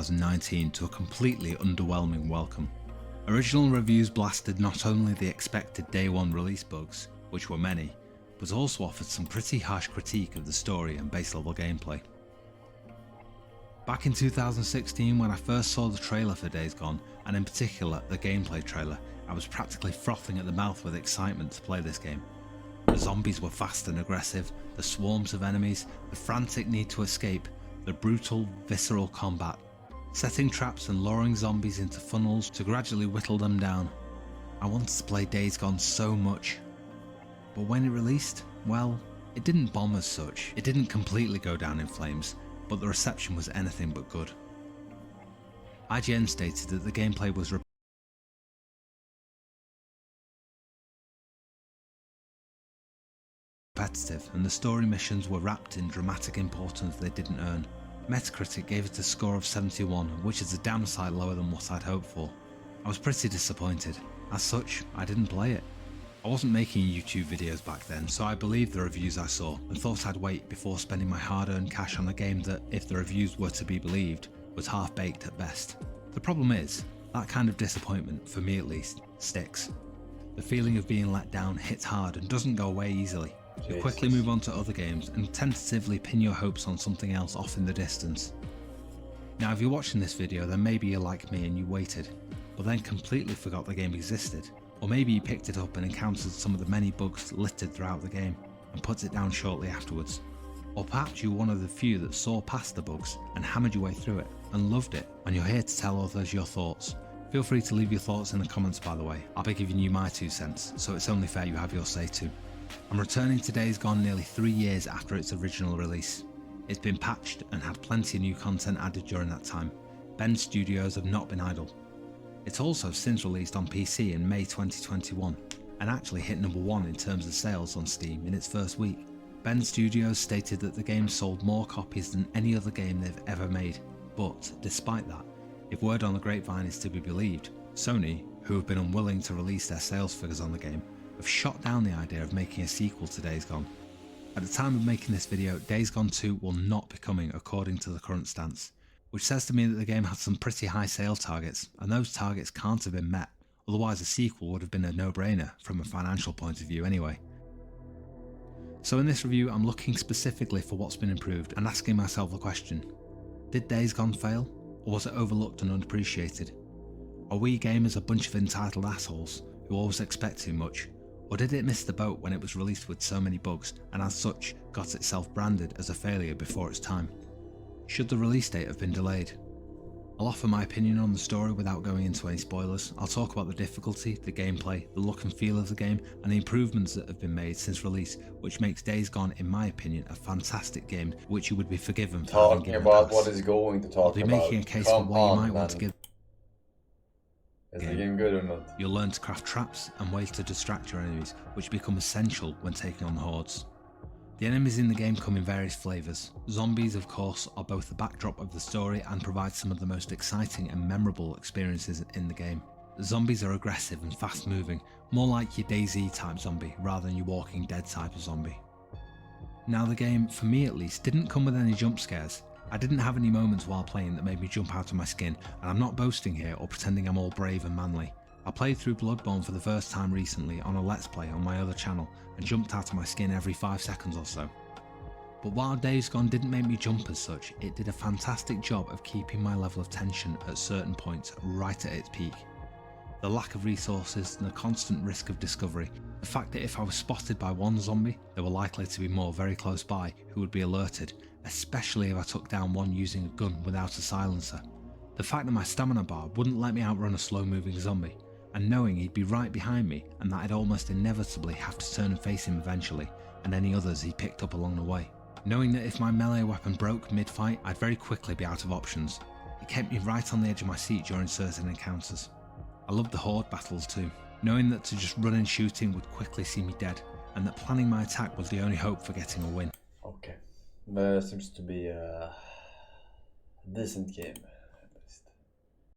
2019 to a completely underwhelming welcome. Original reviews blasted not only the expected day one release bugs, which were many, but also offered some pretty harsh critique of the story and base level gameplay. Back in 2016, when I first saw the trailer for Days Gone, and in particular the gameplay trailer, I was practically frothing at the mouth with excitement to play this game. The zombies were fast and aggressive, the swarms of enemies, the frantic need to escape, the brutal, visceral combat, setting traps and luring zombies into funnels to gradually whittle them down. I wanted to play Days Gone so much. But when it released, well, it didn't bomb as such. It didn't completely go down in flames, but the reception was anything but good. IGN stated that the gameplay was repetitive and the story missions were wrapped in dramatic importance they didn't earn. Metacritic gave it a score of 71, which is a damn sight lower than what I'd hoped for. I was pretty disappointed. As such, I didn't play it. I wasn't making YouTube videos back then, so I believed the reviews I saw and thought I'd wait before spending my hard-earned cash on a game that, if the reviews were to be believed, was half-baked at best. The problem is, that kind of disappointment, for me at least, sticks. The feeling of being let down hits hard and doesn't go away easily. You quickly move on to other games and tentatively pin your hopes on something else off in the distance. Now if you're watching this video, then maybe you're like me and you waited, but then completely forgot the game existed. Or maybe you picked it up and encountered some of the many bugs littered throughout the game and put it down shortly afterwards. Or perhaps you were one of the few that saw past the bugs and hammered your way through it and loved it, and you're here to tell others your thoughts. Feel free to leave your thoughts in the comments, by the way. I'll be giving you my 2 cents, so it's only fair you have your say too. I'm returning to Days Gone nearly 3 years after its original release. It's been patched and had plenty of new content added during that time. Bend Studios have not been idle. It's also since released on PC in May 2021 and actually hit number 1 in terms of sales on Steam in its first week. Bend Studios stated that the game sold more copies than any other game they've ever made, but despite that, if word on the grapevine is to be believed, Sony, who have been unwilling to release their sales figures on the game, have shot down the idea of making a sequel to Days Gone. At the time of making this video, Days Gone 2 will not be coming according to the current stance, which says to me that the game had some pretty high sales targets, and those targets can't have been met, otherwise a sequel would have been a no-brainer from a financial point of view anyway. So in this review I'm looking specifically for what's been improved and asking myself the question, did Days Gone fail, or was it overlooked and unappreciated? Are we gamers a bunch of entitled assholes who always expect too much? Or did it miss the boat when it was released with so many bugs and as such got itself branded as a failure before its time? Should the release date have been delayed? I'll offer my opinion on the story without going into any spoilers. I'll talk about the difficulty, the gameplay, the look and feel of the game and the improvements that have been made since release, which makes Days Gone, in my opinion, a fantastic game which you would be forgiven for having given about what is going to talk I'll be about. making a case for why you might want to give Is the game good or not? You'll learn to craft traps and ways to distract your enemies, which become essential when taking on the hordes. The enemies in the game come in various flavours. Zombies, of course, are both the backdrop of the story and provide some of the most exciting and memorable experiences in the game. The zombies are aggressive and fast moving, more like your DayZ type zombie rather than your Walking Dead type of zombie. Now the game, for me at least, didn't come with any jump scares. I didn't have any moments while playing that made me jump out of my skin, and I'm not boasting here or pretending I'm all brave and manly. I played through Bloodborne for the first time recently on a Let's Play on my other channel and jumped out of my skin every 5 seconds or so. But while Days Gone didn't make me jump as such, it did a fantastic job of keeping my level of tension at certain points right at its peak. The lack of resources and the constant risk of discovery, the fact that if I was spotted by one zombie, there were likely to be more very close by who would be alerted, especially if I took down one using a gun without a silencer. The fact that my stamina bar wouldn't let me outrun a slow moving zombie, and knowing he'd be right behind me and that I'd almost inevitably have to turn and face him eventually, and any others he picked up along the way. Knowing that if my melee weapon broke mid-fight, I'd very quickly be out of options. It kept me right on the edge of my seat during certain encounters. I loved the horde battles too, knowing that to just run and shooting would quickly see me dead, and that planning my attack was the only hope for getting a win. Okay, that seems to be a decent game.